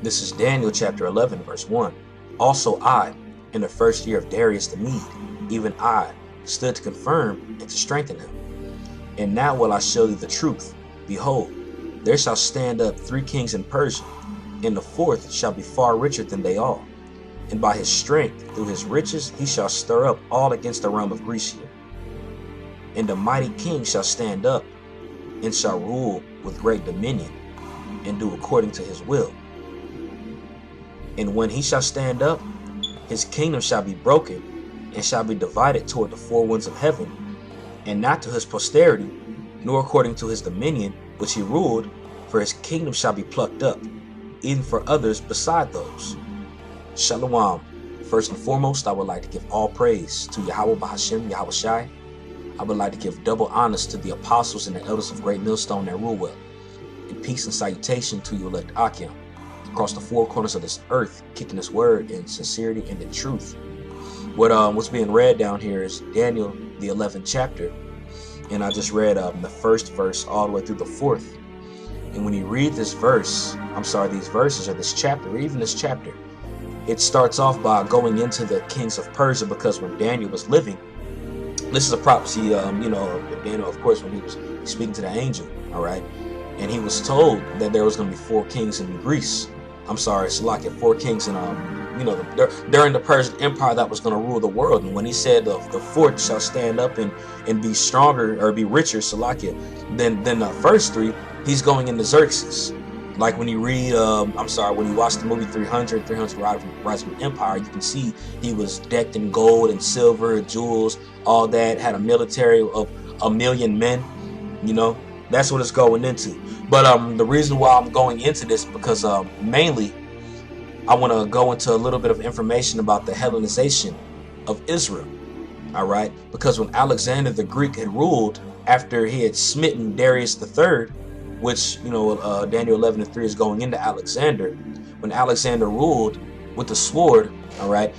This is Daniel chapter 11, verse 1. Also I, in the first year of Darius the Mede, even I, stood to confirm and to strengthen him. And now will I show thee the truth. Behold, there shall stand up 3 kings in Persia, and the 4th shall be far richer than they all. And by his strength, through his riches, he shall stir up all against the realm of Grecia. And the mighty king shall stand up, and shall rule with great dominion, and do according to his will. And when he shall stand up, his kingdom shall be broken, and shall be divided toward the 4 winds of heaven, and not to his posterity, nor according to his dominion which he ruled, for his kingdom shall be plucked up, even for others beside those. Shalom. First and foremost, I would like to give all praise to Yahweh Bahashem, Yahweh Shai. I would like to give double honors to the apostles and the elders of Great Millstone that rule well. And peace and salutation to you elect Akim, across the 4 corners of this earth, kicking this word in sincerity and in truth. What's being read down here is Daniel, the 11th chapter. And I just read the first verse all the way through the 4th. And when you read this verse, these verses or this chapter, or even this chapter, it starts off by going into the kings of Persia, because when Daniel was living, this is a prophecy, of Daniel, of course, when he was speaking to the angel, all right? And he was told that there was going to be 4 kings in Greece. Salakia, 4 kings in, during the Persian Empire that was going to rule the world. And when he said the 4th shall stand up and be stronger or be richer, Salakia, than the first 3, he's going into Xerxes. Like when you read, when you watch the movie 300 Rise of an Empire, you can see he was decked in gold and silver, jewels, all that, had a military of 1 million men, that's what it's going into. But the reason why I'm going into this, because mainly I want to go into a little bit of information about the Hellenization of Israel, all right? Because when Alexander the Greek had ruled, after he had smitten Darius III, which, Daniel 11:3 is going into Alexander. When Alexander ruled with the sword, all right,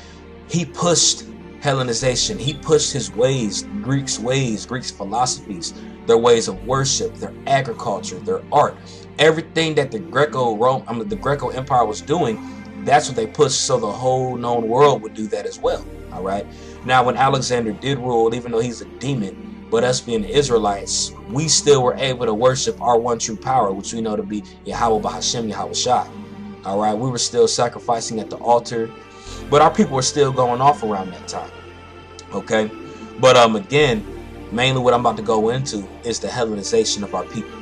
he pushed Hellenization. He pushed his ways, Greeks' philosophies, their ways of worship, their agriculture, their art, everything that the Greco Empire was doing. That's what they pushed, so the whole known world would do that as well, all right? Now, when Alexander did rule, even though he's a demon, but us being Israelites, we still were able to worship our one true power, which we know to be Yahweh Bahashem, Yahweh Shai. All right, we were still sacrificing at the altar, but our people were still going off around that time. Okay, but again, mainly what I'm about to go into is the Hellenization of our people.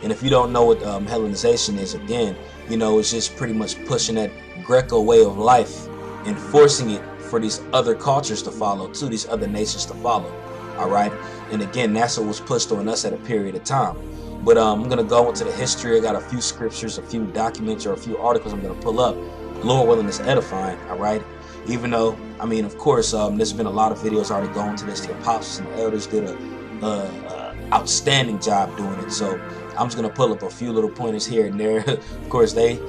And if you don't know what Hellenization is, again, it's just pretty much pushing that Greco way of life and forcing it for these other cultures to follow too, these other nations to follow. All right, and again, that's what was pushed on us at a period of time. But I'm going to go into the history. I got a few scriptures, a few documents, or a few articles I'm going to pull up. Lord willing, it's edifying, all right? Even though, of course, there's been a lot of videos already going to this. The apostles and the elders did a outstanding job doing it. So I'm just going to pull up a few little pointers here and there. Of course, they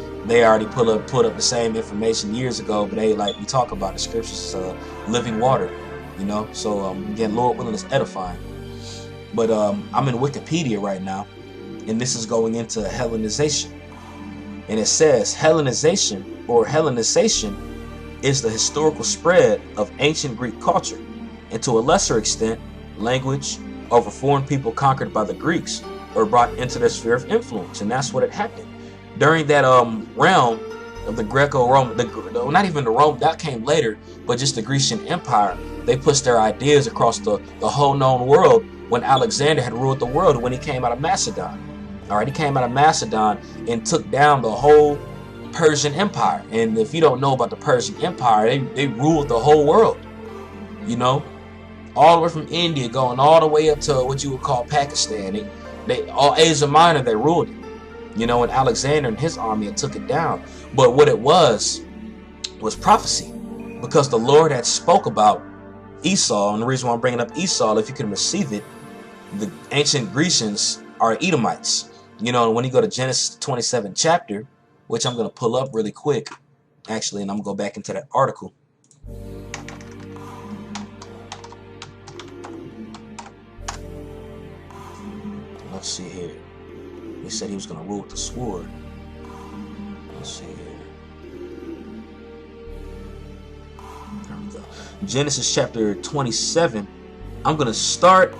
already put up the same information years ago, but we talk about the scriptures, living water. So again, Lord willing, is edifying. But I'm in Wikipedia right now, and this is going into Hellenization. And it says Hellenization or Hellenization is the historical spread of ancient Greek culture, and to a lesser extent, language over foreign people conquered by the Greeks or brought into their sphere of influence. And that's what had happened during that realm of the Greco-Roman, not even the Rome, that came later, but just the Grecian Empire. They pushed their ideas across the whole known world when Alexander had ruled the world, when he came out of Macedon. All right, he came out of Macedon and took down the whole Persian Empire. And if you don't know about the Persian Empire, they ruled the whole world, all the way from India, going all the way up to what you would call Pakistan. They all Asia Minor, they ruled it. And Alexander and his army had took it down. But what it was prophecy, because the Lord had spoke about Esau. And the reason why I'm bringing up Esau, if you can receive it, the ancient Grecians are Edomites. And when you go to Genesis 27 chapter, which I'm going to pull up really quick, actually, and I'm going to go back into that article. Let's see here. He said he was going to rule with the sword. Let's see here. Genesis chapter 27. I'm gonna start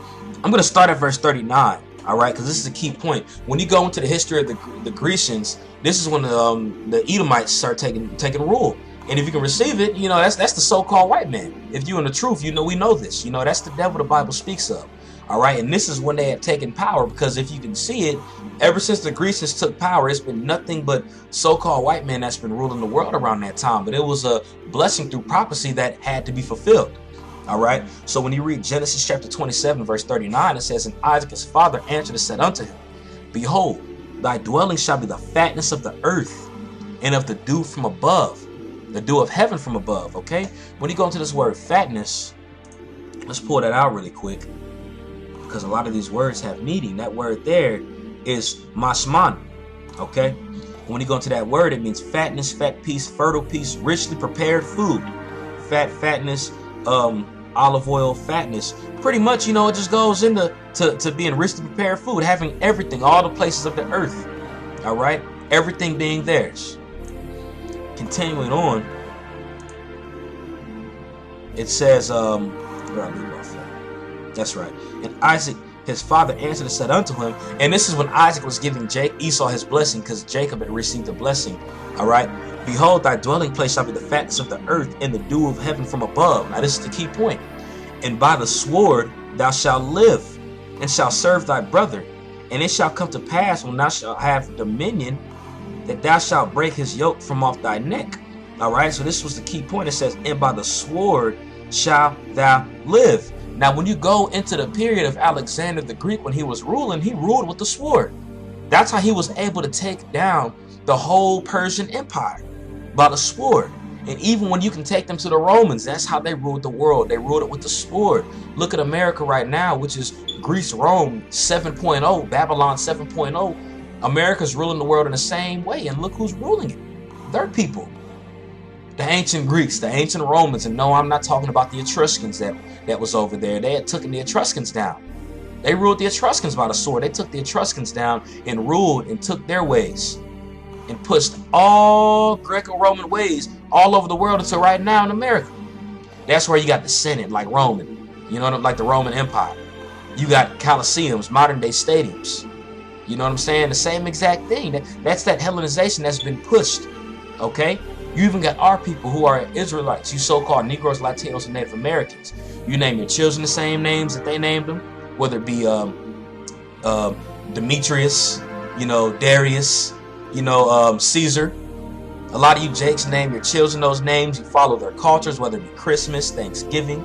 at verse 39. All right, because this is a key point. When you go into the history of the Grecians, this is when the Edomites start taking rule. And if you can receive it, that's the so-called white man. If you're in the truth, we know this. That's the devil the Bible speaks of. All right, and this is when they had taken power, because if you can see it, ever since the Grecians took power, it's been nothing but so-called white men that's been ruling the world around that time. But it was a blessing through prophecy that had to be fulfilled. All right, so when you read Genesis chapter 27, verse 39, it says, "And Isaac his father answered and said unto him, Behold, thy dwelling shall be the fatness of the earth, and of the dew from above, the dew of heaven from above." Okay, when you go into this word fatness, let's pull that out really quick, because a lot of these words have meaning. That word there is mashman. Okay, when you go into that word, it means fatness, fat piece, fertile piece, richly prepared food. Fatness, olive oil, fatness. Pretty much, it just goes into to being richly prepared food, having everything, all the places of the earth. All right, everything being theirs. Continuing on, it says, where I leave off at? That's right. "And Isaac his father answered and said unto him," and this is when Isaac was giving Esau his blessing, because Jacob had received a blessing. All right, "Behold, thy dwelling place shall be the fatness of the earth, and the dew of heaven from above." Now this is the key point. "And by the sword thou shalt live, and shalt serve thy brother. And it shall come to pass, when thou shalt have dominion, that thou shalt break his yoke from off thy neck." All right, so this was the key point. It says, "And by the sword shalt thou live." Now, when you go into the period of Alexander the Greek, when he was ruling, he ruled with the sword. That's how he was able to take down the whole Persian Empire, by the sword. And even when you can take them to the Romans, that's how they ruled the world. They ruled it with the sword. Look at America right now, which is Greece, Rome 7.0, Babylon 7.0. America's ruling the world in the same way. And look who's ruling it. Their people. The ancient Greeks, the ancient Romans. And no, I'm not talking about the Etruscans that was over there. They had taken the Etruscans down. They ruled the Etruscans by the sword. They took the Etruscans down and ruled and took their ways, and pushed all Greco-Roman ways all over the world until right now in America. That's where you got the Senate, like Roman, like the Roman Empire. You got Colosseums, modern day stadiums. You know what I'm saying? The same exact thing. That's that Hellenization that's been pushed. Okay? You even got our people who are Israelites, you so-called Negroes, Latinos, and Native Americans. You name your children the same names that they named them, whether it be Demetrius, Darius, Caesar. A lot of you Jakes name your children those names. You follow their cultures, whether it be Christmas, Thanksgiving,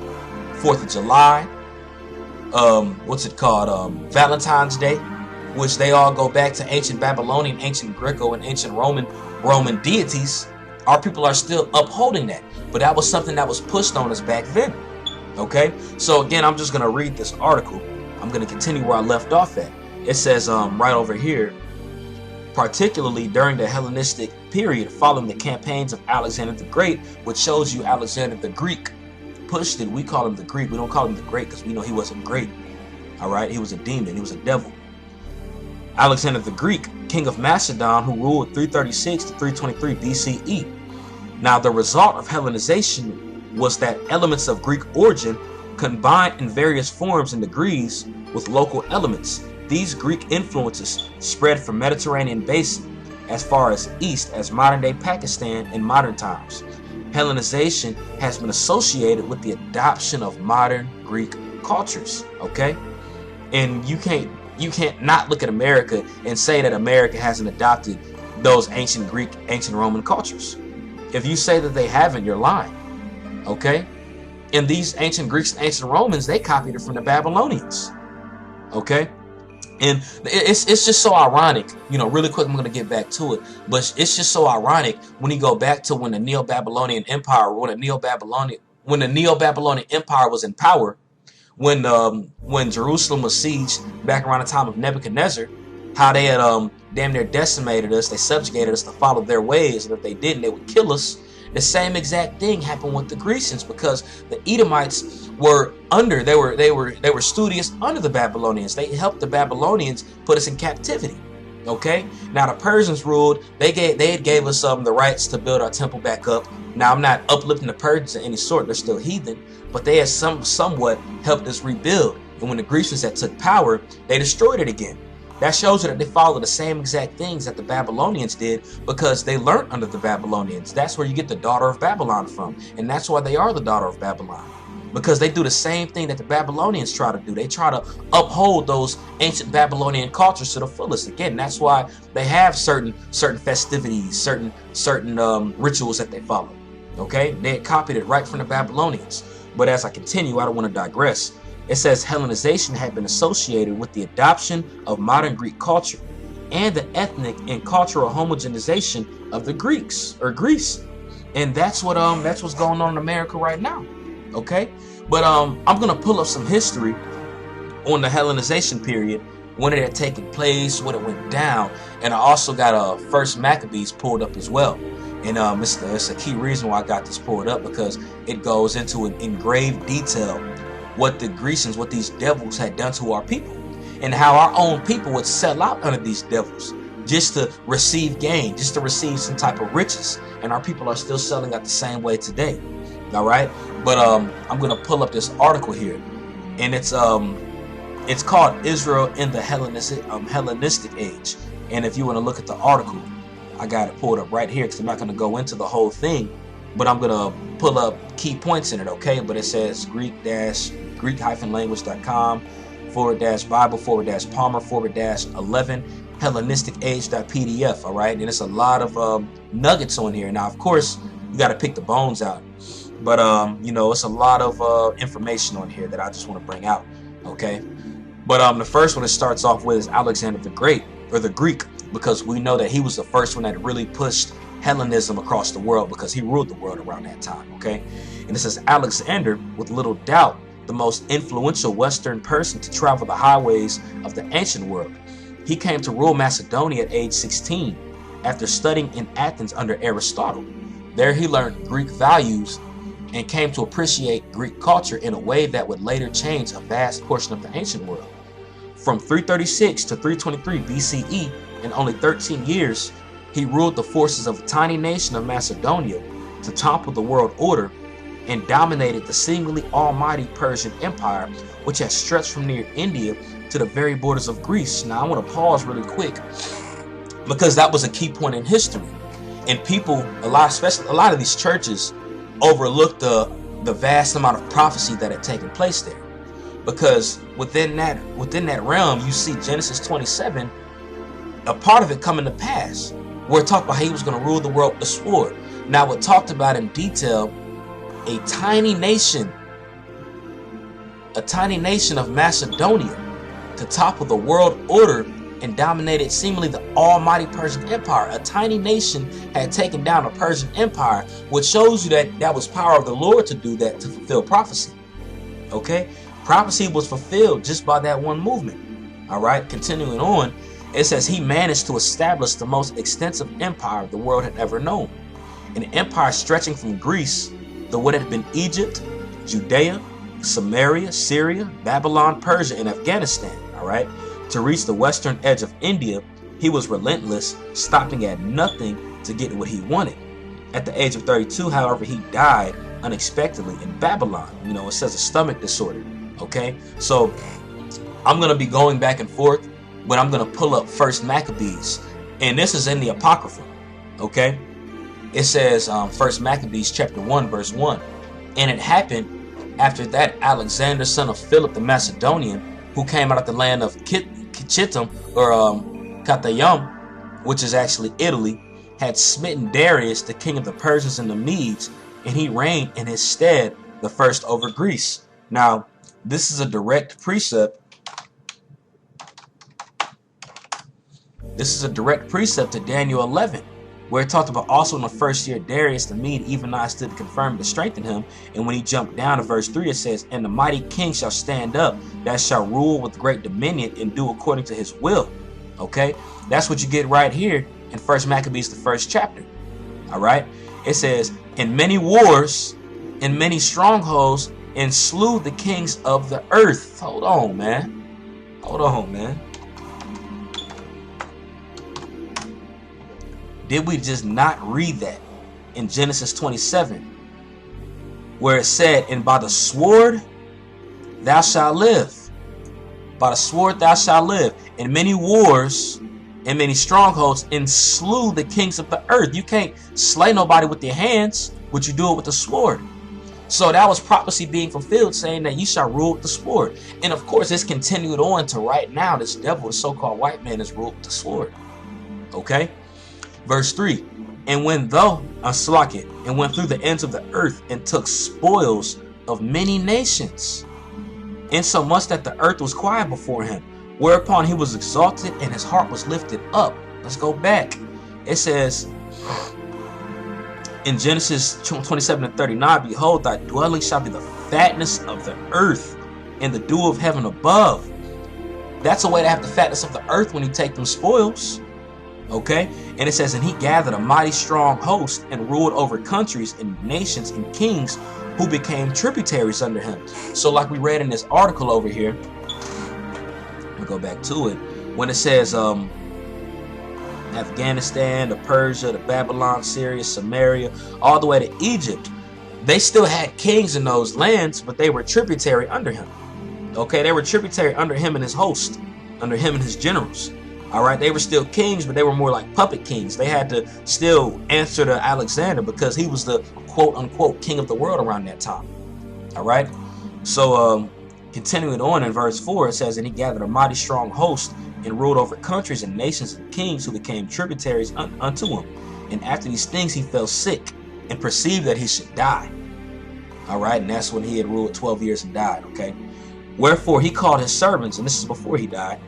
4th of July, Valentine's Day, which they all go back to ancient Babylonian, ancient Greco, and ancient Roman deities. Our people are still upholding that, but that was something that was pushed on us back then. Okay, so again, I'm just going to read this article. I'm going to continue where I left off at. It says right over here, particularly during the Hellenistic period following the campaigns of Alexander the Great, which shows you Alexander the Greek pushed it. We call him the Greek. We don't call him the Great because we know he wasn't great. All right, he was a demon. He was a devil. Alexander the Greek, king of Macedon, who ruled 336 to 323 BCE. Now, the result of Hellenization was that elements of Greek origin combined in various forms and degrees with local elements. These Greek influences spread from Mediterranean basin as far as east as modern-day Pakistan in modern times. Hellenization has been associated with the adoption of modern Greek cultures. Okay, and you can't not look at America and say that America hasn't adopted those ancient Greek, ancient Roman cultures. If you say that they haven't, you're lying. Okay? And these ancient Greeks and ancient Romans, they copied it from the Babylonians. Okay? And it's just so ironic, really quick, I'm going to get back to it, but it's just so ironic when you go back to when the Neo-Babylonian Empire, when the Neo-Babylonian Empire was in power, when Jerusalem was sieged back around the time of Nebuchadnezzar, how they had damn near decimated us, they subjugated us to follow their ways, and if they didn't, they would kill us. The same exact thing happened with the Grecians, because the Edomites were they were studious under the Babylonians. They helped the Babylonians put us in captivity. Okay, now the Persians ruled. They gave us the rights to build our temple back up. Now I'm not uplifting the Persians in any sort; they're still heathen, but they had somewhat helped us rebuild. And when the Grecians that took power, they destroyed it again. That shows you that they follow the same exact things that the Babylonians did, because they learned under the Babylonians. That's where you get the daughter of Babylon from, and that's why they are the daughter of Babylon. Because they do the same thing that the Babylonians try to do. They try to uphold those ancient Babylonian cultures to the fullest. Again, that's why they have certain festivities, certain rituals that they follow. Okay, they had copied it right from the Babylonians. But as I continue, I don't want to digress. It says Hellenization had been associated with the adoption of modern Greek culture and the ethnic and cultural homogenization of the Greeks or Greece, and that's what's going on in America right now. Okay, but I'm gonna pull up some history on the Hellenization period, when it had taken place, when it went down, and I also got First Maccabees pulled up as well. And it's a key reason why I got this pulled up, because it goes into an engraved detail what the Grecians, what these devils had done to our people, and how our own people would sell out under these devils just to receive gain, just to receive some type of riches, and our people are still selling out the same way today. All right, but I'm gonna pull up this article here, and it's called Israel in the Hellenistic Age. And if you want to look at the article, I got it pulled up right here, because I'm not gonna go into the whole thing, but I'm gonna pull up key points in it. Okay, but it says Greek-language.com/Bible/Palmer/11 Hellenistic-age.pdf. All right, and it's a lot of nuggets on here. Now, of course, you got to pick the bones out. But it's a lot of information on here that I just want to bring out. Okay, but the first one it starts off with is Alexander the Great, or the Greek, because we know that he was the first one that really pushed Hellenism across the world, because he ruled the world around that time. Okay, and it says Alexander, with little doubt, the most influential Western person to travel the highways of the ancient world. He came to rule Macedonia at age 16 after studying in Athens under Aristotle. There he learned Greek values and came to appreciate Greek culture in a way that would later change a vast portion of the ancient world. From 336 to 323 BCE, in only 13 years, he ruled the forces of a tiny nation of Macedonia to topple the world order, and dominated the seemingly almighty Persian Empire, which has stretched from near India to the very borders of Greece. Now I want to pause really quick, because that was a key point in history, and people, especially a lot of these churches, overlooked the vast amount of prophecy that had taken place there. Because within that realm, you see Genesis 27, a part of it coming to pass, where it talked about how he was going to rule the world with a sword. Now it talked about in detail a tiny nation of Macedonia to topple the world order and dominated seemingly the almighty Persian Empire. A tiny nation had taken down a Persian Empire, which shows you that that was power of the Lord to do that, to fulfill prophecy. Okay, prophecy was fulfilled just by that one movement. All right, continuing on, it says he managed to establish the most extensive empire the world had ever known, an empire stretching from Greece to what had been Egypt, Judea, Samaria, Syria, Babylon, Persia, and Afghanistan. All right, to reach the western edge of India, he was relentless, stopping at nothing to get what he wanted. At the age of 32, however, he died unexpectedly in Babylon. It says a stomach disorder. Okay, so I'm going to be going back and forth, but I'm going to pull up First Maccabees, and this is in the Apocrypha. Okay, it says First Maccabees chapter 1 verse 1, and it happened after that Alexander, son of Philip the Macedonian, who came out of the land of Kittim or Katayam, which is actually Italy, had smitten Darius, the king of the Persians and the Medes, and he reigned in his stead the first over Greece. Now, this is a direct precept. This is a direct precept to Daniel 11, where it talked about also in the first year Darius the Mede even I stood to confirm to strengthen him. And when he jumped down to verse 3, it says, and the mighty king shall stand up, that shall rule with great dominion and do according to his will. Okay, that's what you get right here in First Maccabees, the first chapter. All right, it says, in many wars, in many strongholds, and slew the kings of the earth. Hold on, man. Did we just not read that in Genesis 27, where it said, and by the sword thou shalt live. By the sword thou shalt live. In many wars and many strongholds, and slew the kings of the earth. You can't slay nobody with your hands, but you do it with the sword. So that was prophecy being fulfilled, saying that you shall rule with the sword. And of course, it's continued on to right now. This devil, the so-called white man, is ruled with the sword. Okay? Verse 3. And went through the ends of the earth, and took spoils of many nations, insomuch that the earth was quiet before him. Whereupon he was exalted, and his heart was lifted up. Let's go back. It says in Genesis 27:39, behold, thy dwelling shall be the fatness of the earth, and the dew of heaven above. That's a way to have the fatness of the earth when you take them spoils. Okay? And it says, and he gathered a mighty strong host, and ruled over countries and nations and kings, who became tributaries under him. So like we read in this article over here, I'll go back to it, when it says Afghanistan, the Persia, the Babylon, Syria, Samaria, all the way to Egypt, they still had kings in those lands, but they were tributary under him. Okay, they were tributary under him and his host, under him and his generals. All right, they were still kings, but they were more like puppet kings. They had to still answer to Alexander because he was the quote-unquote king of the world around that time. All right, so continuing on in verse 4, it says, and he gathered a mighty strong host, and ruled over countries and nations and kings, who became tributaries unto him. And after these things he fell sick, and perceived that he should die. All right, and that's when he had ruled 12 years and died. Okay, wherefore he called his servants, and this is before he died,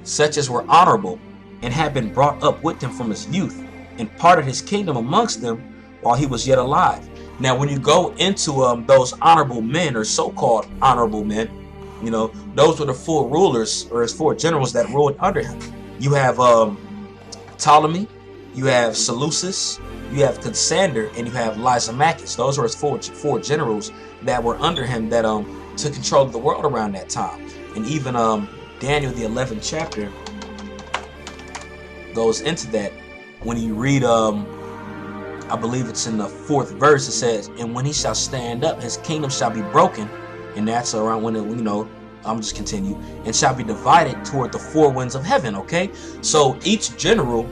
such as were honorable, and had been brought up with him from his youth, and parted his kingdom amongst them while he was yet alive. Now, when you go into those honorable men, or so-called honorable men, you know, those were the four rulers, or his four generals that ruled under him. You have Ptolemy, you have Seleucus, you have Cassander, and you have Lysimachus. Those are his four generals that were under him that took control of the world around that time. And even Daniel, the 11th chapter, goes into that. When you read, I believe it's in the 4th verse, it says, and when he shall stand up, his kingdom shall be broken. And that's around when, I'm just continue, and shall be divided toward the four winds of heaven. Okay, so each general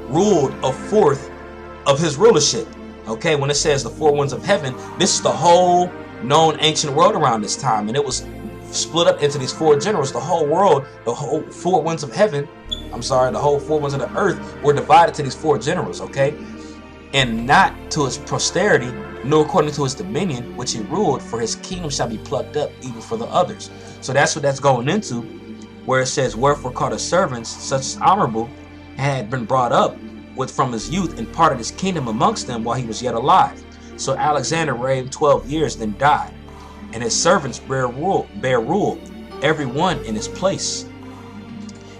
ruled a fourth of his rulership. Okay, when it says the four winds of heaven, this is the whole known ancient world around this time, and it was split up into these four generals. The whole world, the whole four winds of heaven, the whole four winds of the earth were divided to these four generals. Okay, and not to his posterity, nor according to his dominion, which he ruled, for his kingdom shall be plucked up even for the others. So that's what that's going into, where it says, wherefore called his servants, such as honorable, had been brought up with from his youth, and parted his kingdom amongst them while he was yet alive. So Alexander reigned 12 years, then died, and his servants bear rule, every one in his place.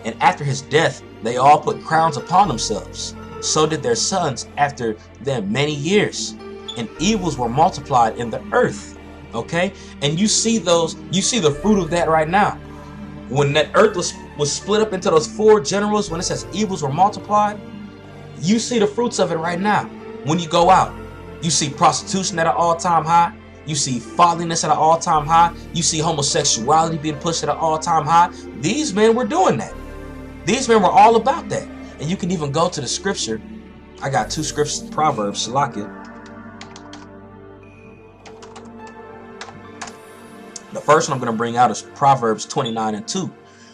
And after his death, they all put crowns upon themselves. So did their sons after them many years. And evils were multiplied in the earth. Okay, and you see the fruit of that right now. When that earth was split up into those four generals, when it says evils were multiplied, you see the fruits of it right now. When you go out, you see prostitution at an all-time high. You see folliness at an all-time high. You see homosexuality being pushed at an all-time high. These men were doing that. These men were all about that. And you can even go to the scripture. I got two scriptures in Proverbs, Shalakia. The first one I'm going to bring out is Proverbs 29:2.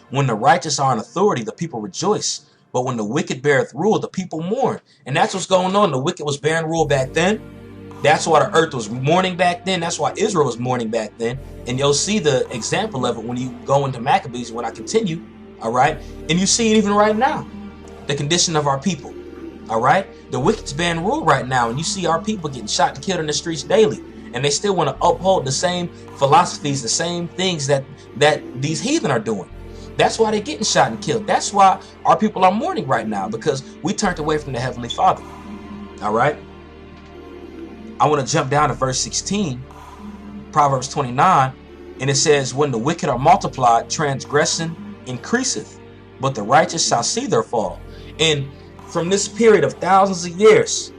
When the righteous are in authority, the people rejoice. But when the wicked beareth rule, the people mourn. And that's what's going on. The wicked was bearing rule back then. That's why the earth was mourning back then. That's why Israel was mourning back then. And you'll see the example of it when you go into Maccabees when I continue. All right. And you see it even right now. The condition of our people. All right. The wicked's bearing rule right now. And you see our people getting shot and killed in the streets daily. And they still want to uphold the same philosophies, the same things that these heathen are doing. That's why they're getting shot and killed. That's why our people are mourning right now, because we turned away from the Heavenly Father. All right. I want to jump down to verse 16, Proverbs 29, and it says, when the wicked are multiplied, transgression increaseth, but the righteous shall see their fall. And from this period of thousands of years,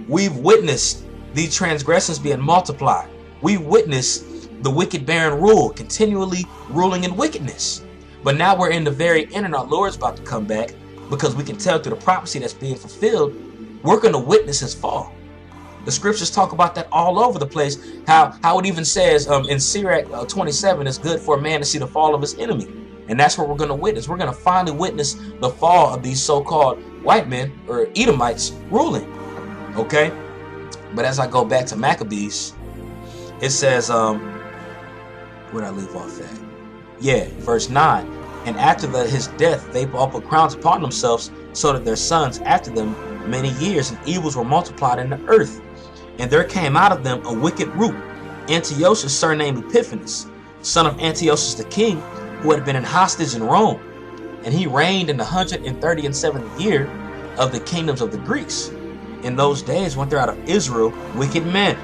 we've witnessed these transgressions being multiplied. We've witnessed the wicked barren rule, continually ruling in wickedness. But now we're in the very end, and our Lord's about to come back, because we can tell through the prophecy that's being fulfilled, we're going to witness his fall. The scriptures talk about that all over the place. How it even says in Sirach 27, it's good for a man to see the fall of his enemy. And that's what we're going to witness. We're going to finally witness the fall of these so-called white men or Edomites ruling. Okay? But as I go back to Maccabees, it says, where'd I leave off at? Yeah, verse 9. And after his death, they all put crowns upon themselves, so that their sons after them many years, and evils were multiplied in the earth. And there came out of them a wicked root, Antiochus, surnamed Epiphanes, son of Antiochus the king, who had been in hostage in Rome. And he reigned in the 137th year of the kingdoms of the Greeks. In those days went there out of Israel wicked men,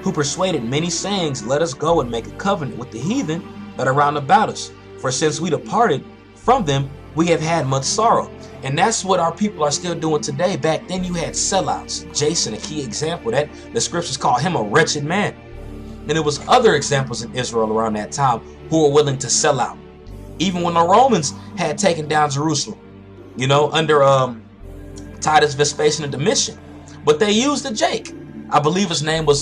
who persuaded many, sayings, let us go and make a covenant with the heathen that are round about us. For since we departed from them, we have had much sorrow. And that's what our people are still doing today. Back then you had sellouts. Jason, a key example, that the scriptures call him a wretched man. And there was other examples in Israel around that time who were willing to sell out. Even when the Romans had taken down Jerusalem, you know, under Titus, Vespasian, and Domitian. But they used a Jake. I believe his name was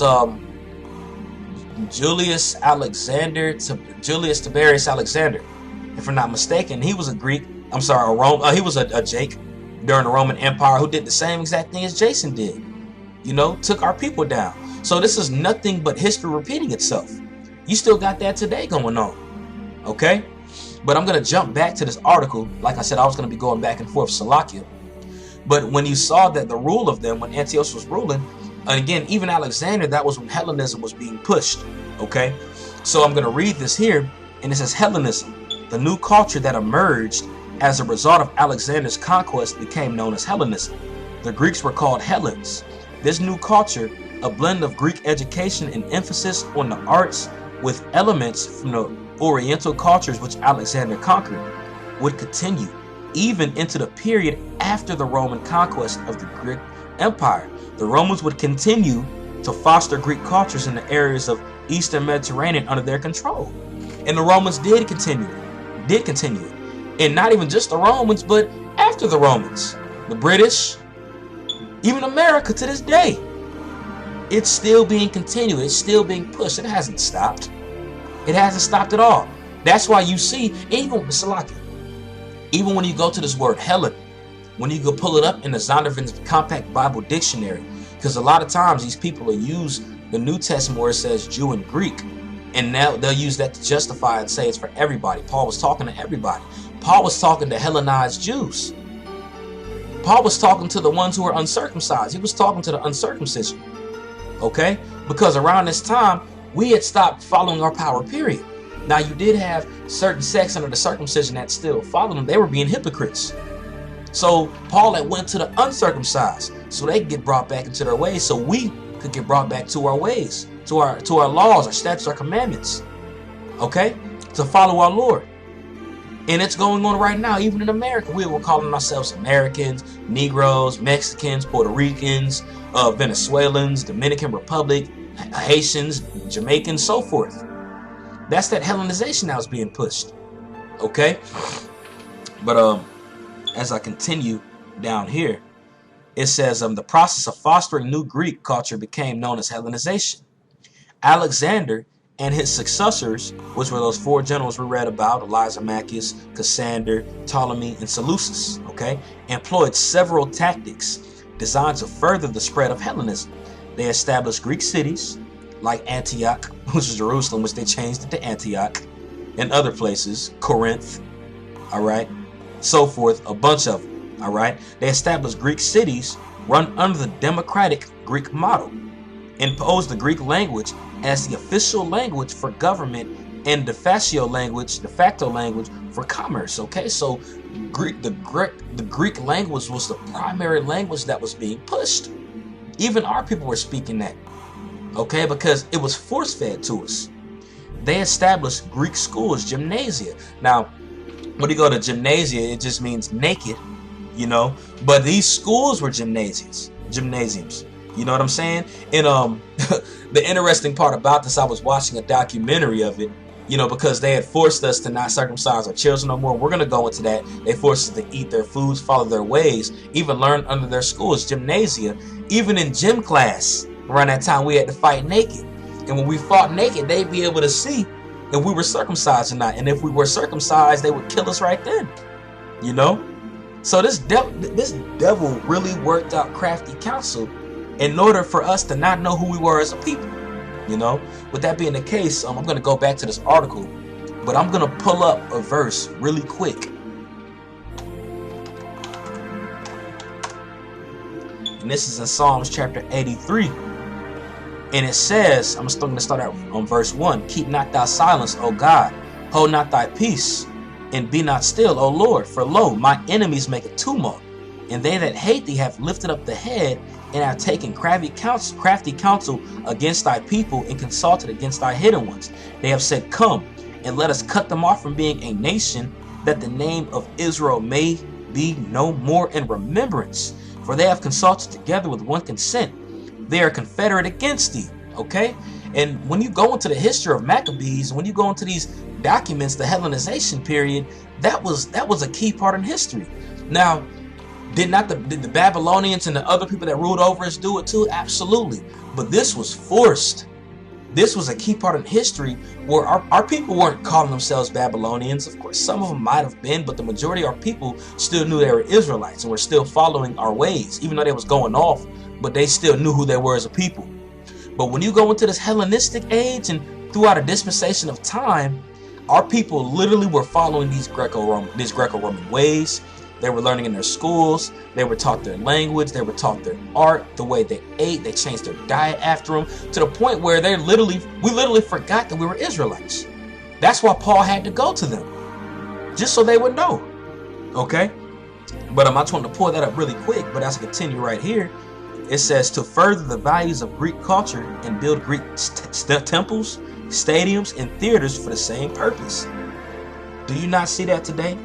Julius Tiberius Alexander, if I'm not mistaken. He was a Greek. I'm sorry, he was a Jake during the Roman Empire who did the same exact thing as Jason did. You know, took our people down. So this is nothing but history repeating itself. You still got that today going on. Okay? But I'm going to jump back to this article. Like I said, I was going to be going back and forth, Salakia. But when you saw that the rule of them, when Antiochus was ruling, and again, even Alexander, that was when Hellenism was being pushed. Okay? So I'm going to read this here, and it says Hellenism, the new culture that emerged as a result of Alexander's conquest, became known as Hellenism. The Greeks were called Hellens. This new culture, a blend of Greek education and emphasis on the arts with elements from the Oriental cultures which Alexander conquered, would continue even into the period after the Roman conquest of the Greek Empire. The Romans would continue to foster Greek cultures in the areas of Eastern Mediterranean under their control. And the Romans did continue it. And not even just the Romans, but after the Romans, the British, even America to this day. It's still being continued. It's still being pushed. It hasn't stopped. It hasn't stopped at all. That's why you see, even when you go to this word Helen, when you go pull it up in the Zondervan's Compact Bible Dictionary, because a lot of times these people will use the New Testament where it says Jew and Greek, and now they'll use that to justify and say it's for everybody. Paul was talking to everybody. Paul was talking to Hellenized Jews. Paul was talking to the ones who were uncircumcised. He was talking to the uncircumcision. Okay? Because around this time, we had stopped following our power, period. Now, you did have certain sects under the circumcision that still followed them. They were being hypocrites. So Paul had went to the uncircumcised so they could get brought back into their ways, so we could get brought back to our ways, to our laws, our statutes, our commandments. Okay? To follow our Lord. And it's going on right now, even in America. We were calling ourselves Americans, Negroes, Mexicans, Puerto Ricans, Venezuelans, Dominican Republic, Haitians, Jamaicans, so forth. That's that Hellenization that was being pushed. Okay? But as I continue down here, it says the process of fostering new Greek culture became known as Hellenization. Alexander and his successors, which were those four generals we read about, Lysimachus, Cassander, Ptolemy, and Seleucus, okay, employed several tactics designed to further the spread of Hellenism. They established Greek cities like Antioch, which is Jerusalem, which they changed it to Antioch, and other places, Corinth, all right, so forth, a bunch of them, all right. They established Greek cities run under the democratic Greek model, imposed the Greek language as the official language for government and de facto language for commerce. Okay, so the Greek language was the primary language that was being pushed. Even our people were speaking that. Okay, because it was force-fed to us. They established Greek schools, gymnasia. Now, when you go to gymnasia, it just means naked. you know. But these schools were gymnasiums. You know what I'm saying? And the interesting part about this, I was watching a documentary of it, you know, because they had forced us to not circumcise our children no more. We're going to go into that. They forced us to eat their foods, follow their ways, even learn under their schools, gymnasia. Even in gym class, around that time, we had to fight naked. And when we fought naked, they'd be able to see if we were circumcised or not. And if we were circumcised, they would kill us right then, you know? So this devil really worked out crafty counsel in order for us to not know who we were as a people, you know. With that being the case, I'm going to go back to this article, but I'm going to pull up a verse really quick. And this is in Psalms chapter 83. And it says, I'm going to start out on verse 1. Keep not thy silence, O God. Hold not thy peace, and be not still, O Lord. For lo, my enemies make a tumult, and they that hate thee have lifted up the head, and have taken crafty counsel against thy people, and consulted against thy hidden ones. They have said, come, and let us cut them off from being a nation, that the name of Israel may be no more in remembrance. For they have consulted together with one consent. They are confederate against thee. Okay? And when you go into the history of Maccabees, when you go into these documents, the Hellenization period, that was a key part in history. Now, did the Babylonians and the other people that ruled over us do it too? Absolutely. But this was forced. This was a key part in history where our people weren't calling themselves Babylonians. Of course, some of them might have been, but the majority of our people still knew they were Israelites and were still following our ways, even though they was going off, but they still knew who they were as a people. But when you go into this Hellenistic age and throughout a dispensation of time, our people literally were following these Greco-Roman ways. They were learning in their schools. They were taught their language. They were taught their art, the way they ate. They changed their diet after them to the point where we literally forgot that we were Israelites. That's why Paul had to go to them, just so they would know. Okay? But I just want to pull that up really quick, but as I continue right here, it says to further the values of Greek culture and build Greek temples, stadiums, and theaters for the same purpose. Do you not see that today?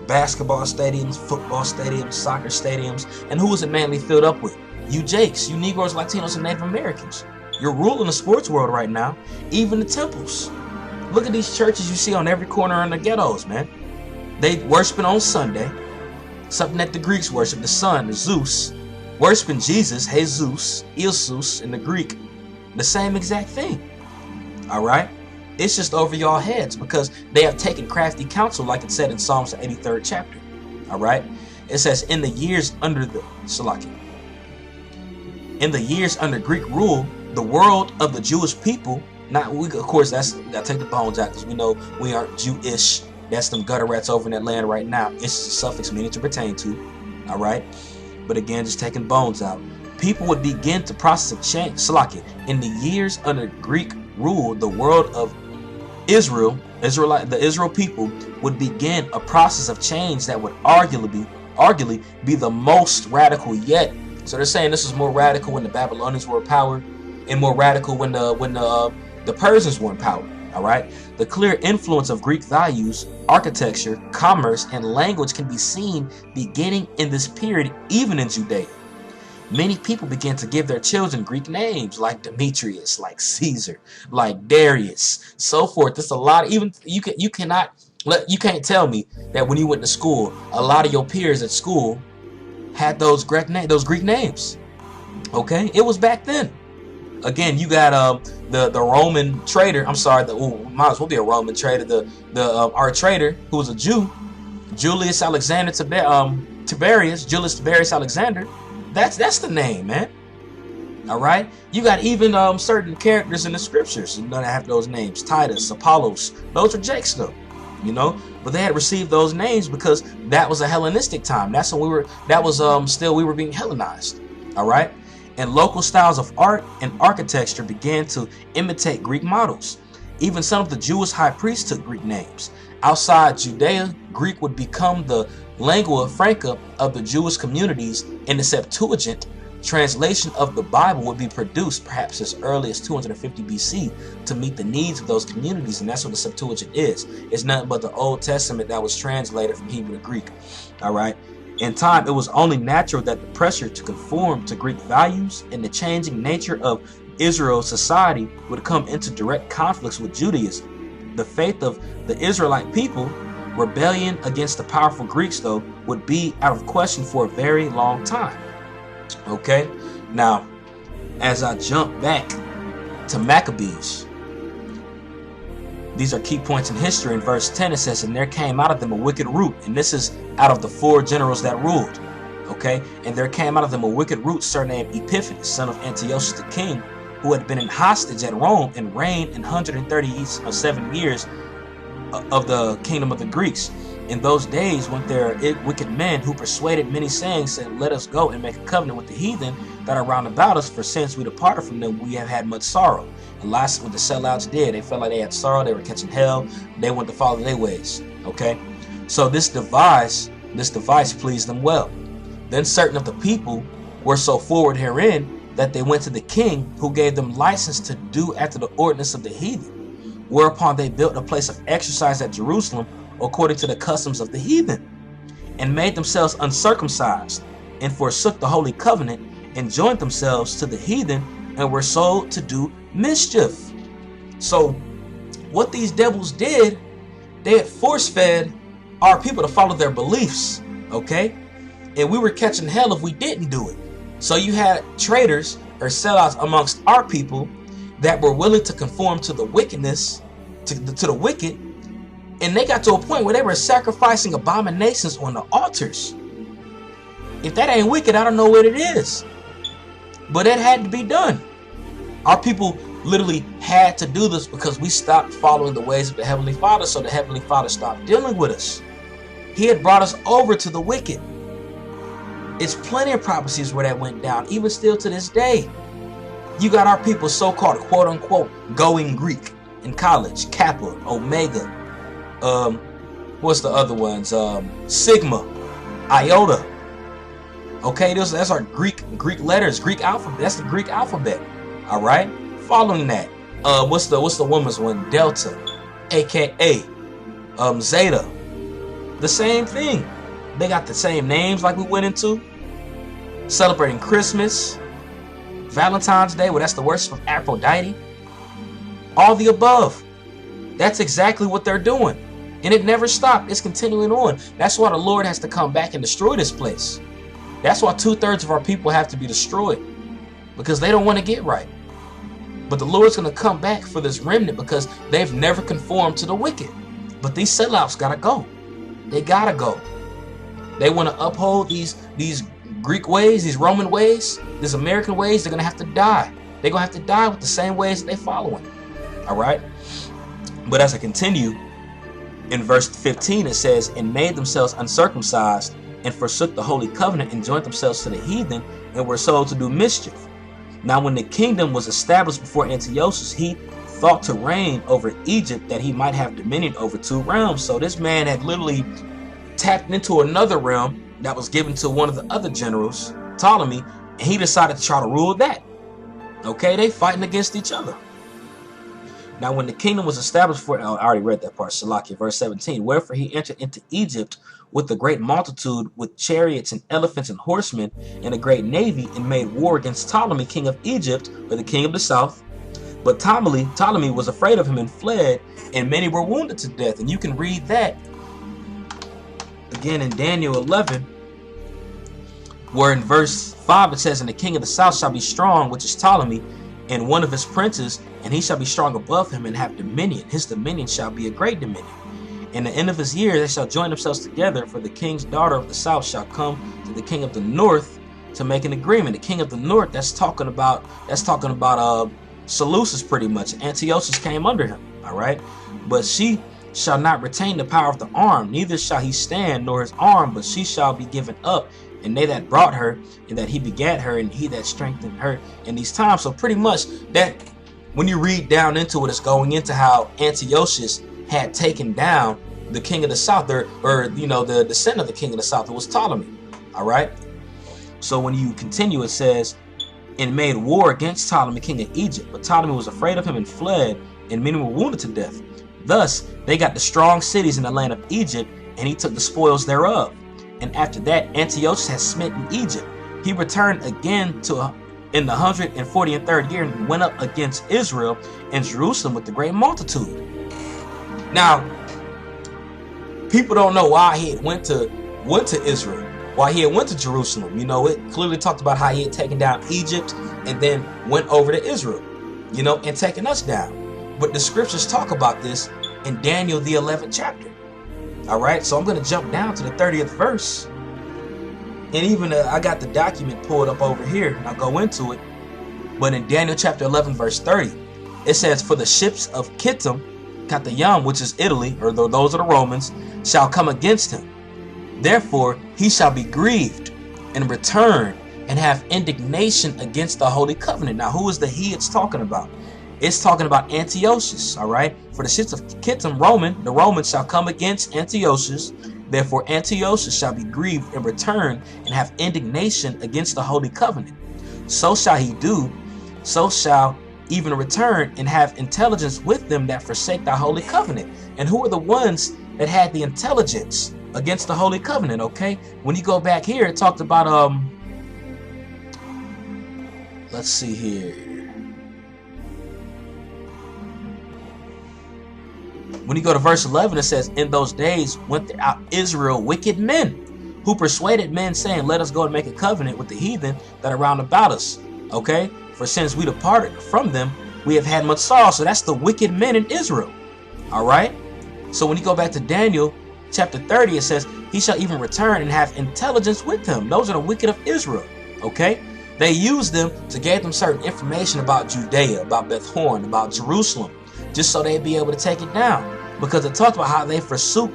Basketball stadiums, football stadiums, soccer stadiums, and who is it mainly filled up with? You Jakes, you Negroes, Latinos, and Native Americans. You're ruling the sports world right now, even the temples. Look at these churches you see on every corner in the ghettos, man. They worshiping on Sunday, something that the Greeks worship, the sun, the Zeus, worshiping Jesus, Jesus, Ilsus in the Greek, the same exact thing. All right? It's just over y'all heads because they have taken crafty counsel, like it said in Psalms the 83rd chapter. All right? It says, in the years under Greek rule, the world of the Jewish people, of course, gotta take the bones out because we know we aren't Jewish. That's them gutter rats over in that land right now. It's just a suffix meaning to pertain to. All right? But again, just taking bones out. People would begin to process of change. In the years under Greek rule, the world of the Israel people would begin a process of change that would arguably be the most radical yet. So they're saying this is more radical when the Babylonians were in power, and more radical when the Persians were in power. All right, the clear influence of Greek values, architecture, commerce, and language can be seen beginning in this period, even in Judea. Many people began to give their children Greek names like Demetrius, like Caesar, like Darius, so forth. It's a lot. Even you can't tell me that when you went to school, a lot of your peers at school had those Greek names. Okay, it was back then. Again, you got the Roman trader. I'm sorry, might as well be a Roman trader. Our trader who was a Jew, Julius Alexander Tiberius, Julius Tiberius Alexander. That's the name, man. All right. You got even certain characters in the scriptures, that have those names. Titus, Apollos. Those are Jakes, though. You know, but they had received those names because that was a Hellenistic time. That's when we were being Hellenized. All right. And local styles of art and architecture began to imitate Greek models. Even some of the Jewish high priests took Greek names. Outside Judea, Greek would become the lingua franca of the Jewish communities, and the Septuagint translation of the Bible would be produced perhaps as early as 250 BC to meet the needs of those communities, and that's what the Septuagint is. It's nothing but the Old Testament that was translated from Hebrew to Greek. All right. In time, it was only natural that the pressure to conform to Greek values and the changing nature of Israel's society would come into direct conflicts with Judaism. The faith of the Israelite people, rebellion against the powerful Greeks, though, would be out of question for a very long time. Okay, now as I jump back to Maccabees, these are key points in history. In verse 10 it says, and there came out of them a wicked root, and this is out of the 4 generals that ruled. Okay, and there came out of them a wicked root surnamed Epiphanes, son of Antiochus the king, who had been in hostage at Rome and reigned in 137 years of the kingdom of the Greeks. In those days went there wicked men who persuaded many, saying, let us go and make a covenant with the heathen that are round about us, for since we departed from them we have had much sorrow. And last, what the sellouts did, they felt like they had sorrow, they were catching hell, they wanted to follow their ways. Okay, so this device pleased them well. Then certain of the people were so forward herein that they went to the king, who gave them license to do after the ordinance of the heathen, whereupon they built a place of exercise at Jerusalem according to the customs of the heathen, and made themselves uncircumcised, and forsook the holy covenant, and joined themselves to the heathen, and were sold to do mischief. So what these devils did, they had force-fed our people to follow their beliefs, okay? And we were catching hell if we didn't do it. So you had traitors or sellouts amongst our people that were willing to conform to the wickedness, to the wicked, and they got to a point where they were sacrificing abominations on the altars. If that ain't wicked, I don't know what it is. But it had to be done. Our people literally had to do this because we stopped following the ways of the Heavenly Father, so the Heavenly Father stopped dealing with us. He had brought us over to the wicked. It's plenty of prophecies where that went down, even still to this day. You got our people so-called quote-unquote going Greek in college, Kappa, Omega, what's the other ones? Sigma, Iota. Okay, that's our Greek letters, Greek alphabet. That's the Greek alphabet. All right. Following that, what's the woman's one? Delta, aka Zeta. The same thing. They got the same names like we went into. Celebrating Christmas, Valentine's Day. Well, that's the worship of Aphrodite. All the above. That's exactly what they're doing. And it never stopped. It's continuing on. That's why the Lord has to come back and destroy this place. That's why 2/3 of our people have to be destroyed, because they don't want to get right. But the Lord's going to come back for this remnant because they've never conformed to the wicked. But these sellouts got to go. They got to go. They want to uphold these Greek ways, these Roman ways, these American ways. They're going to have to die. They're going to have to die with the same ways that they're following. All right. But as I continue, in verse 15, it says, and made themselves uncircumcised, and forsook the holy covenant, and joined themselves to the heathen, and were sold to do mischief. Now when the kingdom was established before Antiochus, he thought to reign over Egypt, that he might have dominion over 2 realms. So this man had literally tapped into another realm that was given to one of the other generals, Ptolemy, and he decided to try to rule that. Okay, they fighting against each other. Now when the kingdom was established for, I already read that part, Shalakia, verse 17, wherefore he entered into Egypt with a great multitude, with chariots and elephants and horsemen, and a great navy, and made war against Ptolemy, king of Egypt, or the king of the south. But Ptolemy was afraid of him and fled, and many were wounded to death. And you can read that again in Daniel 11, where in verse 5 it says, and the king of the south shall be strong, which is Ptolemy, and one of his princes, and he shall be strong above him and have dominion. His dominion shall be a great dominion. In the end of his year they shall join themselves together, for the king's daughter of the south shall come to the king of the north to make an agreement. The king of the north, that's talking about Seleucus pretty much. Antiochus came under him, all right? But she shall not retain the power of the arm, neither shall he stand nor his arm, but she shall be given up, and they that brought her, and that he begat her, and he that strengthened her in these times. So pretty much that, when you read down into it, it's going into how Antiochus had taken down the king of the south, or the descendant of the king of the south. It was Ptolemy. All right. So when you continue, it says, and made war against Ptolemy, king of Egypt. But Ptolemy was afraid of him and fled, and many were wounded to death. Thus they got the strong cities in the land of Egypt, and he took the spoils thereof. And after that, Antiochus had smitten Egypt. He returned again in the 143rd year and went up against Israel and Jerusalem with the great multitude. Now, people don't know why he had went to Israel, why he had went to Jerusalem. You know, it clearly talked about how he had taken down Egypt and then went over to Israel, you know, and taken us down. But the scriptures talk about this in Daniel, the 11th chapter. All right, so I'm going to jump down to the 30th verse. And even I got the document pulled up over here, and I'll go into it. But in Daniel chapter 11, verse 30, it says, "For the ships of Kittim, Katayam, which is Italy, or those are the Romans, shall come against him. Therefore he shall be grieved and return and have indignation against the holy covenant." Now, who is the he it's talking about? It's talking about Antiochus, all right? "For the ships of Kittim, the Romans shall come against Antiochus. Therefore Antiochus shall be grieved and return and have indignation against the holy covenant. So shall he do, so shall even return and have intelligence with them that forsake thy holy covenant." And who are the ones that had the intelligence against the holy covenant? Okay, when you go back here, it talked about let's see here. When you go to verse 11, it says, "In those days went there out Israel wicked men, who persuaded men, saying, Let us go and make a covenant with the heathen that are round about us. Okay, for since we departed from them, we have had much sorrow." So that's the wicked men in Israel. All right. So when you go back to Daniel chapter 30, it says, "He shall even return and have intelligence with him." Those are the wicked of Israel. Okay. They used them to give them certain information about Judea, about Beth Horon, about Jerusalem, just so they'd be able to take it down, because it talked about how they forsook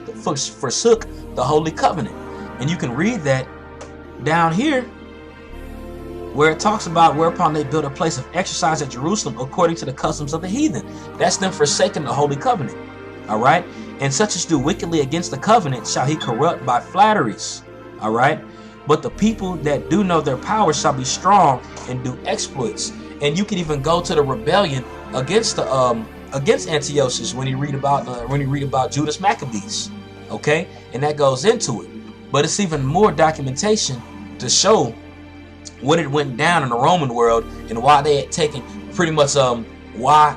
the holy covenant. And you can read that down here where it talks about whereupon they built a place of exercise at Jerusalem according to the customs of the heathen. That's them forsaking the holy covenant. All right. "And such as do wickedly against the covenant shall he corrupt by flatteries." All right. "But the people that do know their power shall be strong and do exploits." And you can even go to the rebellion against Antiochus when you read about Judas Maccabees. Okay, and that goes into it. But it's even more documentation to show what it went down in the Roman world and why they had taken pretty much why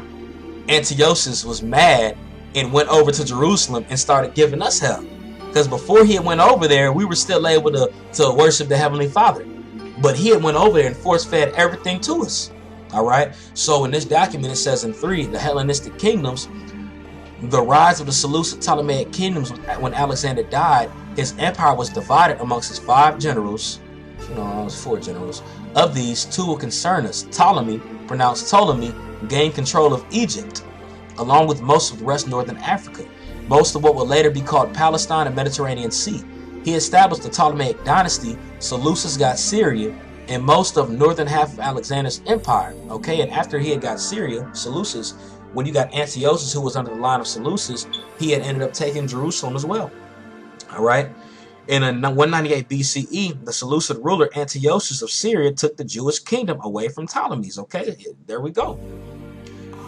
Antiochus was mad and went over to Jerusalem and started giving us hell. Because before he went over there, we were still able to worship the Heavenly Father. But he had went over there and force-fed everything to us. All right. So in this document, it says in 3, the Hellenistic kingdoms, the rise of the Seleucid Ptolemaic kingdoms. When Alexander died, his empire was divided amongst his 5 generals. No, it was 4 generals. Of these, 2 will concern us. Ptolemy, pronounced Ptolemy, gained control of Egypt, along with most of the rest of northern Africa, most of what would later be called Palestine and Mediterranean Sea. He established the Ptolemaic dynasty. Seleucus got Syria and most of northern half of Alexander's empire. Okay, and after he had got Syria, Seleucus, when you got Antiochus, who was under the line of Seleucus, he had ended up taking Jerusalem as well. All right. In 198 BCE, the Seleucid ruler Antiochus of Syria took the Jewish kingdom away from Ptolemies. Okay, there we go.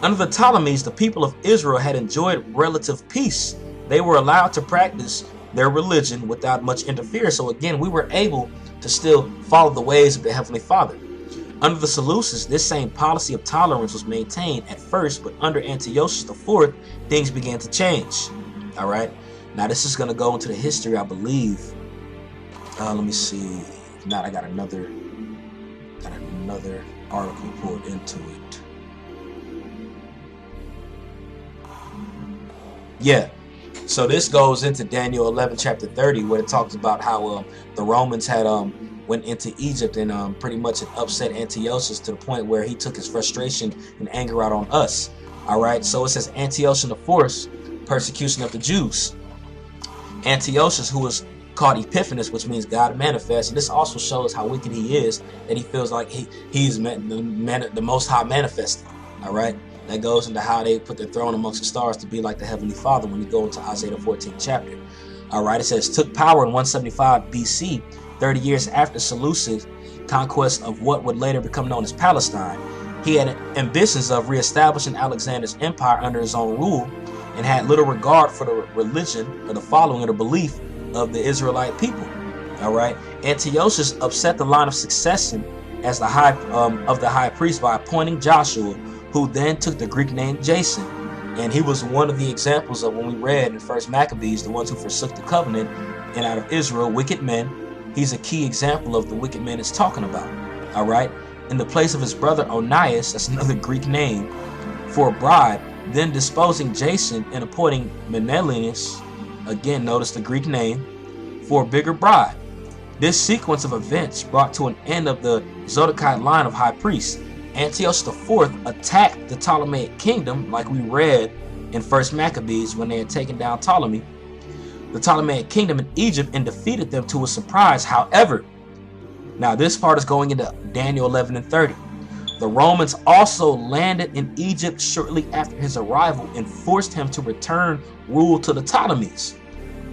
Under the Ptolemies, the people of Israel had enjoyed relative peace. They were allowed to practice their religion without much interference. So again, we were able to still follow the ways of the Heavenly Father. Under the Seleucids, this same policy of tolerance was maintained at first, but under Antiochus IV, things began to change. All right. Now this is going to go into the history, I believe. Let me see. If not, I got another article pulled into it. Yeah. So this goes into Daniel 11, chapter 30, where it talks about how the Romans had went into Egypt and pretty much had upset Antiochus to the point where he took his frustration and anger out on us. All right. So it says Antiochus IV, persecution of the Jews. Antiochus, who was called Epiphanes, which means God manifests. And this also shows how wicked he is, that he feels like he's the Most High manifested. All right. That goes into how they put their throne amongst the stars to be like the Heavenly Father when you go into Isaiah the 14th chapter. All right, it says, took power in 175 BC, 30 years after Seleucid conquest of what would later become known as Palestine. He had ambitions of reestablishing Alexander's empire under his own rule and had little regard for the religion or the following or the belief of the Israelite people. All right. Antiochus upset the line of succession as the high priest by appointing Joshua, who then took the Greek name Jason. And he was one of the examples of when we read in First Maccabees, the ones who forsook the covenant and out of Israel, wicked men. He's a key example of the wicked men it's talking about. All right. In the place of his brother Onias, that's another Greek name, for a bribe, then disposing Jason and appointing Menelaus, again notice the Greek name, for a bigger bribe. This sequence of events brought to an end of the Zodokite line of high priests. Antiochus IV attacked the Ptolemaic kingdom, like we read in First Maccabees when they had taken down Ptolemy, the Ptolemaic kingdom in Egypt, and defeated them to a surprise. However, now this part is going into Daniel 11 and 30. The Romans also landed in Egypt shortly after his arrival and forced him to return rule to the Ptolemies.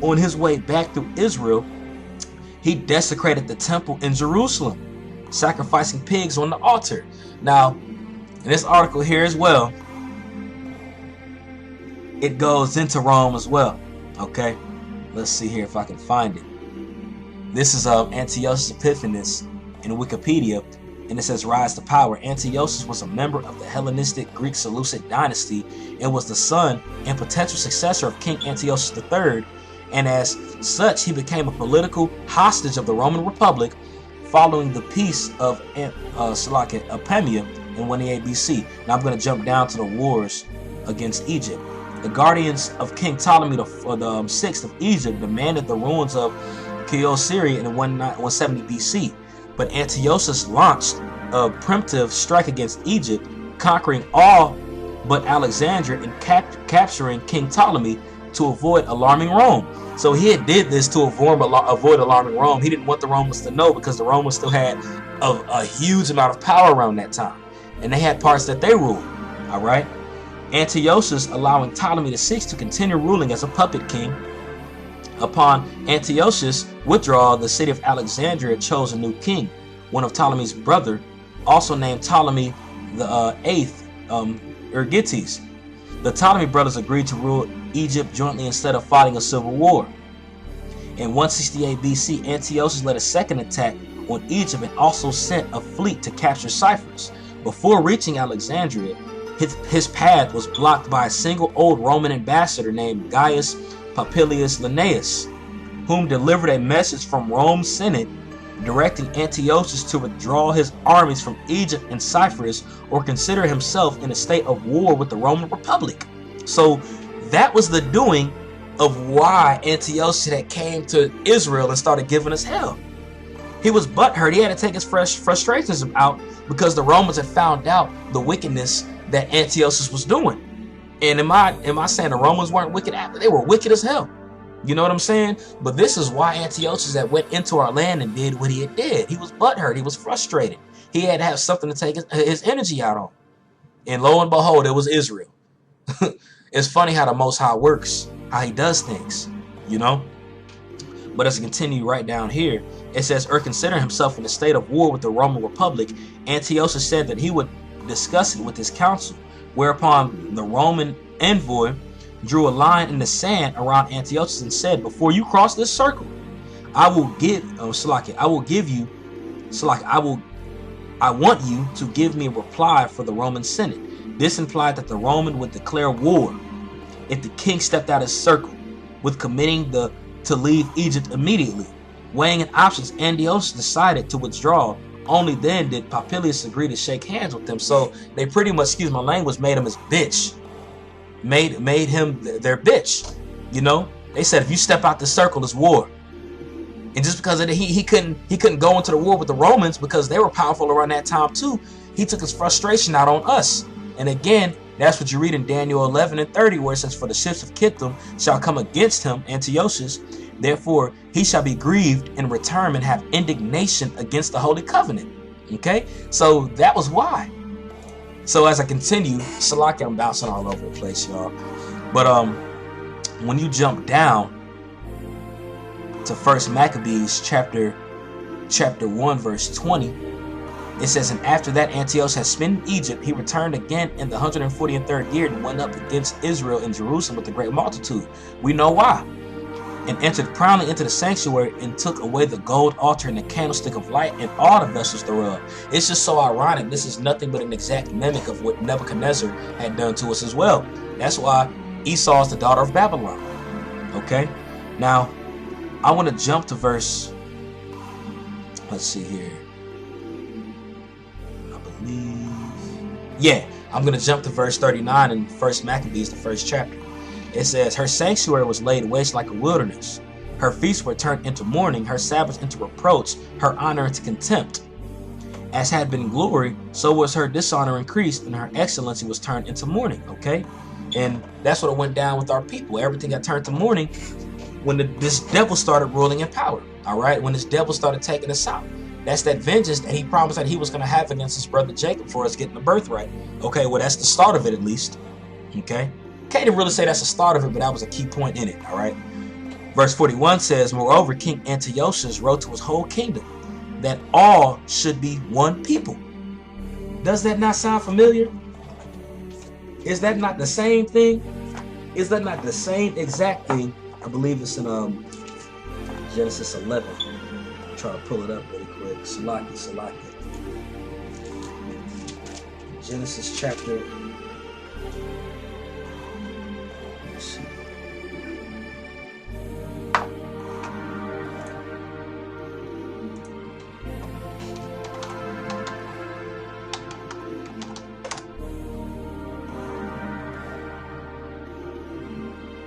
On his way back through Israel, he desecrated the temple in Jerusalem, sacrificing pigs on the altar. Now, in this article here as well, it goes into Rome as well. Okay, let's see here if I can find it. This is Antiochus Epiphanes in Wikipedia, and it says rise to power. Antiochus was a member of the Hellenistic Greek Seleucid dynasty and was the son and potential successor of King Antiochus III, and as such he became a political hostage of the Roman Republic following the peace of Apamea in 188 BC. Now I'm going to jump down to the wars against Egypt. The guardians of King Ptolemy the Sixth of Egypt demanded the ruins of Kyocera in 170 BC, but Antiochus launched a preemptive strike against Egypt, conquering all but Alexandria and capturing King Ptolemy to avoid alarming Rome. So he did this to avoid alarming Rome. He didn't want the Romans to know, because the Romans still had a huge amount of power around that time, and they had parts that they ruled. All right. Antiochus allowing Ptolemy VI to continue ruling as a puppet king. Upon Antiochus' withdrawal, the city of Alexandria chose a new king, one of Ptolemy's brother, also named Ptolemy the Eighth, Ergites. The Ptolemy brothers agreed to rule Egypt jointly instead of fighting a civil war. In 168 BC, Antiochus led a second attack on Egypt and also sent a fleet to capture Cyprus. Before reaching Alexandria, his path was blocked by a single old Roman ambassador named Gaius Popilius Linnaeus, whom delivered a message from Rome's Senate directing Antiochus to withdraw his armies from Egypt and Cyprus or consider himself in a state of war with the Roman Republic. So that was the doing of why Antiochus had came to Israel and started giving us hell. He was butthurt. He had to take his frustrations out because the Romans had found out the wickedness that Antiochus was doing. And am I saying the Romans weren't wicked? They were wicked as hell. You know what I'm saying? But this is why Antiochus that went into our land and did what he did. He was butthurt. He was frustrated. He had to have something to take his energy out on. And lo and behold, it was Israel. It's funny how the Most High works, how he does things, you know? But as I continue right down here, it says, considering himself in a state of war with the Roman Republic, Antiochus said that he would discuss it with his council, whereupon the Roman envoy drew a line in the sand around Antiochus and said, before you cross this circle, I want you to give me a reply for the Roman Senate. This implied that the Roman would declare war if the king stepped out of his circle, with committing to leave Egypt immediately. Weighing in options, Antiochus decided to withdraw. Only then did Popilius agree to shake hands with them. So they pretty much, excuse my language, made him his bitch. Made him their bitch. You know, they said if you step out the circle, it's war. And just because of he couldn't go into the war with the Romans because they were powerful around that time too, he took his frustration out on us. And again, that's what you read in Daniel 11 and 30, where it says, for the ships of Kittim shall come against him, Antiochus. Therefore, he shall be grieved in return and have indignation against the Holy Covenant. Okay, so that was why. So as I continue, Salaki, I'm bouncing all over the place, y'all. But when you jump down to First Maccabees chapter 1 verse 20, it says, and after that Antiochus had spent in Egypt, he returned again in the 143rd year and went up against Israel in Jerusalem with a great multitude. We know why. and entered proudly into the sanctuary and took away the gold altar and the candlestick of light and all the vessels thereof. It's just so ironic. This is nothing but an exact mimic of what Nebuchadnezzar had done to us as well. That's why Esau is the daughter of Babylon. Okay, now I want to jump to verse, let's see here, I believe, yeah, I'm going to jump to verse 39 in 1 Maccabees, the first chapter. It says, her sanctuary was laid waste like a wilderness. Her feasts were turned into mourning, her Sabbaths into reproach, her honor into contempt. As had been glory, so was her dishonor increased, and her excellency was turned into mourning. Okay, and that's what went down with our people. Everything got turned to mourning when this devil started ruling in power. All right, when this devil started taking us out. That's that vengeance that he promised that he was going to have against his brother Jacob for us getting the birthright. Okay, well, that's the start of it, at least. Okay, can't even really say that's the start of it, but that was a key point in it. All right, verse 41 says, moreover, King Antiochus wrote to his whole kingdom that all should be one people. Does that not sound familiar? Is that not the same thing? Is that not the same exact thing? I believe it's in Genesis 11. I'll try to pull it up really quick. Salaki. Genesis chapter. Let's see.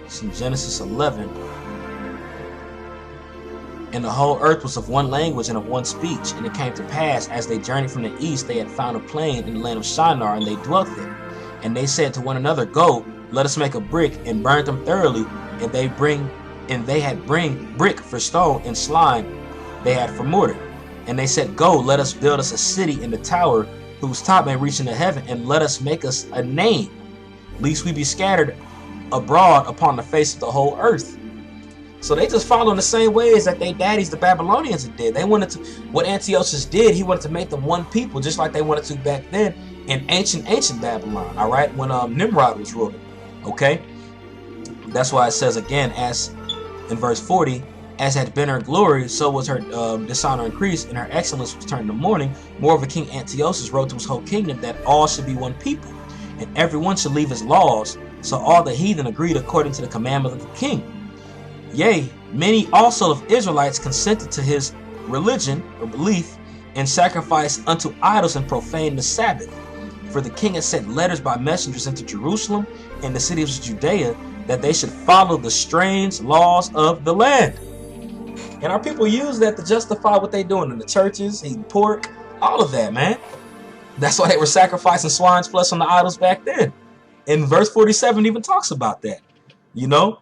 It's in Genesis 11. And the whole earth was of one language and of one speech. And it came to pass, as they journeyed from the east, they had found a plain in the land of Shinar, and they dwelt there. And they said to one another, go, let us make a brick, and burn them thoroughly. And they had bring brick for stone, and slime they had for mortar. And they said, go, let us build us a city in the tower, whose top may reach into heaven, and let us make us a name, lest we be scattered abroad upon the face of the whole earth. So they just following the same ways that they daddies, the Babylonians, did. They wanted to, what Antiochus did, he wanted to make them one people, just like they wanted to back then in ancient Babylon, all right, when Nimrod was ruling. Okay, that's why it says again, as in verse 40, as had been her glory, so was her dishonor increased, and her excellence was turned to mourning. Moreover, King Antiochus wrote to his whole kingdom that all should be one people, and everyone should leave his laws. So all the heathen agreed according to the commandment of the king. Yea, many also of Israelites consented to his religion or belief, and sacrificed unto idols and profaned the Sabbath. For the king had sent letters by messengers into Jerusalem and the city of Judea, that they should follow the strange laws of the land. And our people use that to justify what they doing in the churches, eating pork, all of that, man. That's why they were sacrificing swine's flesh on the idols back then. And verse 47 even talks about that, you know.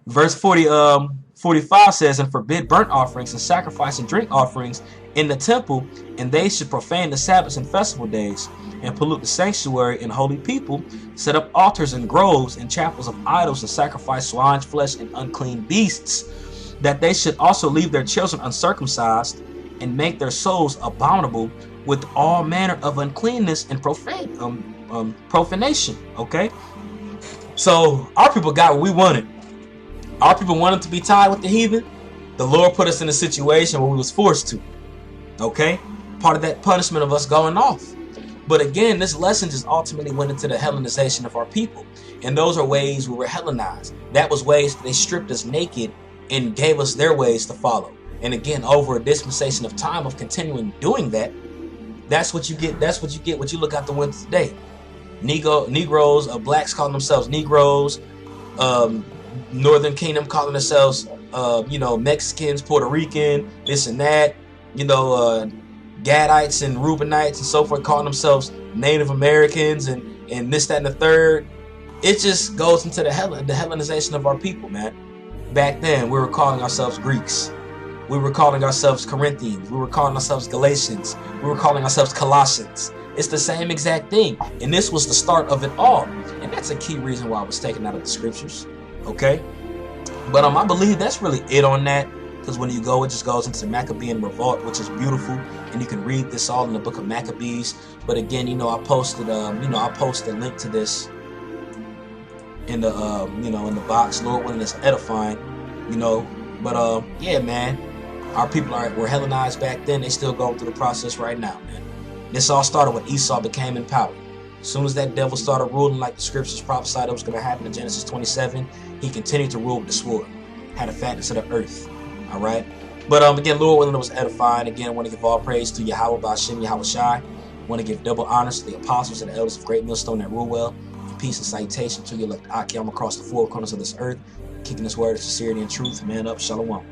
Verse 45 says, and forbid burnt offerings and sacrifice and drink offerings in the temple, and they should profane the Sabbaths and festival days, and pollute the sanctuary and holy people, set up altars and groves and chapels of idols, and sacrifice swine's flesh and unclean beasts, that they should also leave their children uncircumcised, and make their souls abominable with all manner of uncleanness and profanation. Okay, so our people got what we wanted. Our people wanted to be tied with the heathen. The Lord put us in a situation where we was forced to. Okay, part of that punishment of us going off. But again, this lesson just ultimately went into the Hellenization of our people, and those are ways we were Hellenized. That was ways that they stripped us naked and gave us their ways to follow. And again, over a dispensation of time of continuing doing that, that's what you get. That's what you get. What you look out the window today. Negroes, blacks calling themselves Negroes, Northern Kingdom calling themselves, Mexicans, Puerto Rican, this and that, Gadites and Reubenites and so forth calling themselves Native Americans and this, that, and the third. It just goes into the Hellenization of our people, man. Back then, we were calling ourselves Greeks. We were calling ourselves Corinthians. We were calling ourselves Galatians. We were calling ourselves Colossians. It's the same exact thing. And this was the start of it all. And that's a key reason why it was taken out of the scriptures. Okay? But I believe that's really it on that. Because when you go, it just goes into the Maccabean revolt, which is beautiful. And you can read this all in the book of Maccabees. But again, I posted a link to this in the in the box. Lord willing, it's edifying. you know. But yeah, man, our people were Hellenized back then. They still going through the process right now, man. This all started when Esau became in power. As soon as that devil started ruling like the scriptures prophesied it was going to happen in Genesis 27, he continued to rule with the sword, had a fatness of the earth. All right. But again, Lord willing, it was edifying. Again, I want to give all praise to Yahweh Ba'Shem Yahweh Shai. I want to give double honors to the apostles and the elders of Great Millstone that rule well. And peace and salutation to you like Akim across the four corners of this earth, kicking this word of sincerity and truth. Man up, shalom.